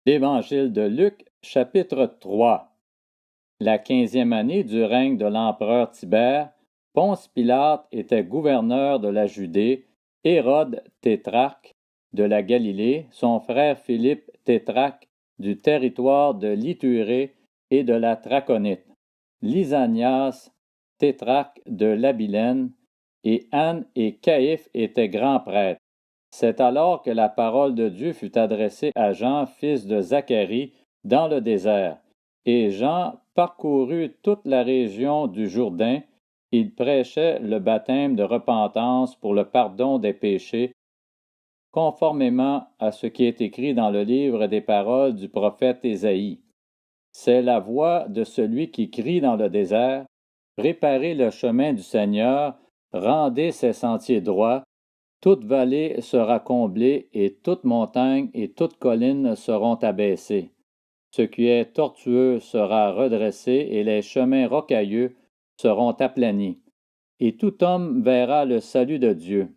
L'Évangile de Luc, chapitre 3. La 15e année du règne de l'empereur Tibère, Ponce Pilate était gouverneur de la Judée, Hérode tétrarque de la Galilée, son frère Philippe tétrarque du territoire de l'Ithurée et de la Traconite, Lysanias tétrarque de l'Abilène, et Anne et Caïphe étaient grands prêtres. C'est alors que la parole de Dieu fut adressée à Jean, fils de Zacharie, dans le désert. Et Jean parcourut toute la région du Jourdain. Il prêchait le baptême de repentance pour le pardon des péchés, conformément à ce qui est écrit dans le livre des paroles du prophète Ésaïe. C'est la voix de celui qui crie dans le désert, « Préparez le chemin du Seigneur, rendez ses sentiers droits. Toute vallée sera comblée, et toute montagne et toute colline seront abaissées. Ce qui est tortueux sera redressé, et les chemins rocailleux seront aplanis. Et tout homme verra le salut de Dieu. »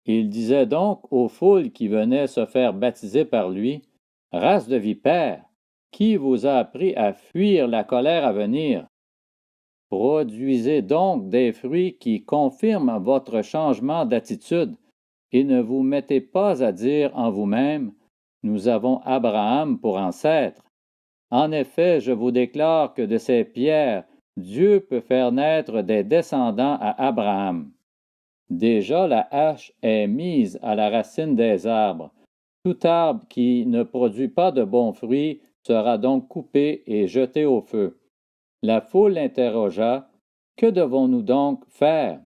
Il disait donc aux foules qui venaient se faire baptiser par lui, « Race de vipères, qui vous a appris à fuir la colère à venir? Produisez donc des fruits qui confirment votre changement d'attitude, et ne vous mettez pas à dire en vous-même, « Nous avons Abraham pour ancêtre. » En effet, je vous déclare que de ces pierres, Dieu peut faire naître des descendants à Abraham. Déjà la hache est mise à la racine des arbres. Tout arbre qui ne produit pas de bons fruits sera donc coupé et jeté au feu. La foule l'interrogea, « Que devons-nous donc faire? »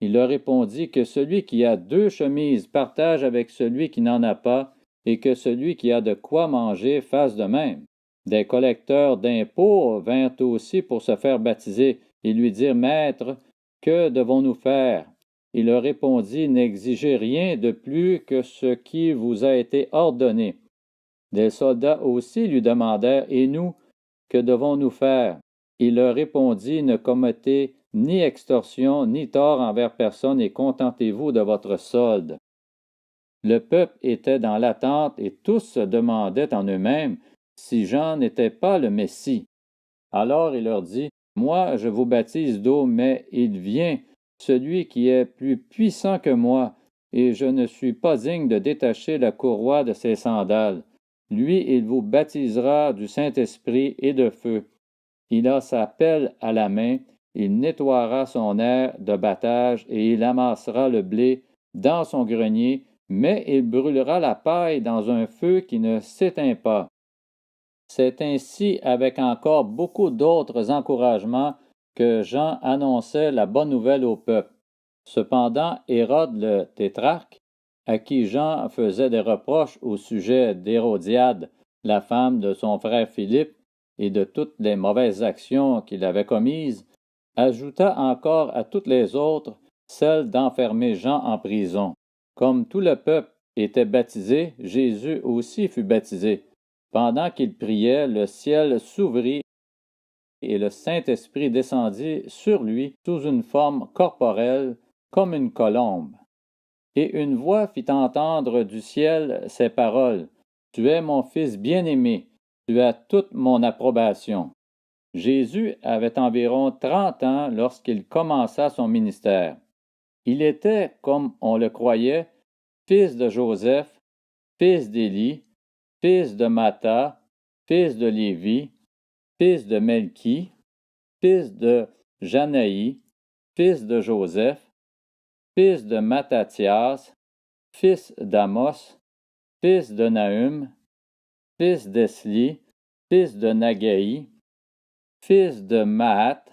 Il leur répondit que celui qui a 2 chemises partage avec celui qui n'en a pas, et que celui qui a de quoi manger fasse de même. Des collecteurs d'impôts vinrent aussi pour se faire baptiser et lui dirent, « Maître, que devons-nous faire? » Il leur répondit, « N'exigez rien de plus que ce qui vous a été ordonné. » Des soldats aussi lui demandèrent, « Et nous, que devons-nous faire? » Il leur répondit, « Ne commettez ni extorsion, ni tort envers personne, et contentez-vous de votre solde. » Le peuple était dans l'attente, et tous se demandaient en eux-mêmes si Jean n'était pas le Messie. Alors il leur dit, « Moi, je vous baptise d'eau, mais il vient, celui qui est plus puissant que moi, et je ne suis pas digne de détacher la courroie de ses sandales. Lui, il vous baptisera du Saint-Esprit et de feu. Il a sa pelle à la main, il nettoiera son aire de battage et il amassera le blé dans son grenier, mais il brûlera la paille dans un feu qui ne s'éteint pas. » C'est ainsi, avec encore beaucoup d'autres encouragements, que Jean annonçait la bonne nouvelle au peuple. Cependant, Hérode le tétrarque, à qui Jean faisait des reproches au sujet d'Hérodiade, la femme de son frère Philippe, et de toutes les mauvaises actions qu'il avait commises, ajouta encore à toutes les autres celle d'enfermer Jean en prison. Comme tout le peuple était baptisé, Jésus aussi fut baptisé. Pendant qu'il priait, le ciel s'ouvrit et le Saint-Esprit descendit sur lui sous une forme corporelle comme une colombe. Et une voix fit entendre du ciel ces paroles, « Tu es mon Fils bien-aimé, tu as toute mon approbation. » Jésus avait environ 30 ans lorsqu'il commença son ministère. Il était, comme on le croyait, fils de Joseph, fils d'Élie, fils de Matha, fils de Lévi, fils de Melchi, fils de Janaï, fils de Joseph, fils de Mattathias, fils d'Amos, fils de Nahum, fils d'Esli, fils de Nagaï, fils de Mahat,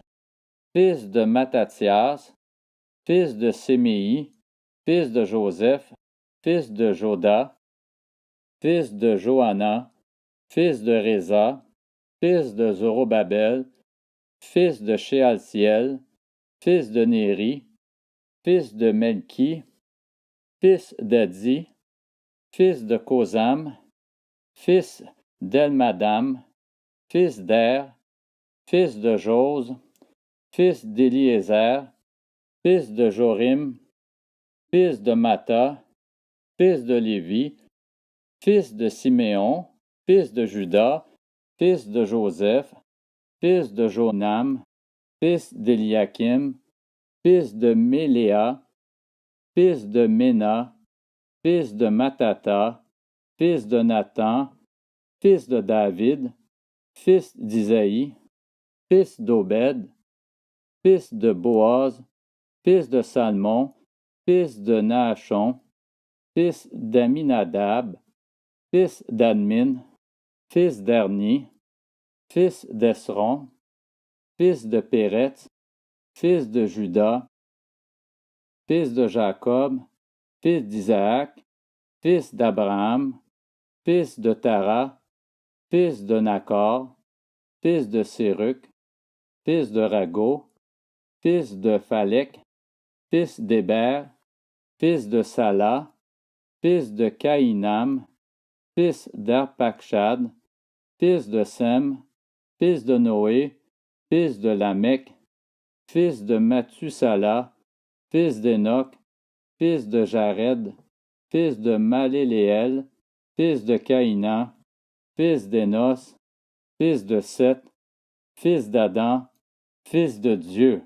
fils de Mattathias, fils de Séméi, fils de Joseph, fils de Joda, fils de Johanna, fils de Réza, fils de Zorobabel, fils de Shealtiel, fils de Néri, fils de Melchi, fils d'Adi, fils de Kosam, fils d'Elmadam, fils d'Er, fils de Jose, fils d'Éliézer, fils de Jorim, fils de Matha, fils de Lévi, fils de Siméon, fils de Juda, fils de Joseph, fils de Jonam, fils d'Éliakim, fils de Méléa, fils de Ména, fils de Matata, fils de Nathan, fils de David, fils d'Isaïe, fils d'Obed, fils de Boaz, fils de Salmon, fils de Naashon, fils d'Aminadab, fils d'Admin, fils d'Arni, fils d'Esron, fils de Péretz, fils de Juda, fils de Jacob, fils d'Isaac, fils d'Abraham, fils de Tara, fils de Nachor, fils de Séruc, fils de Rago, fils de Phalec, fils d'Héber, fils de Sala, fils de Caïnam, fils d'Arpachshad, fils de Sem, fils de Noé, fils de Lamech, fils de Mathusala, fils d'Énoch, fils de Jared, fils de Maléléel, fils de Caïnan, fils d'Énos, fils de Seth, fils d'Adam, fils de Dieu.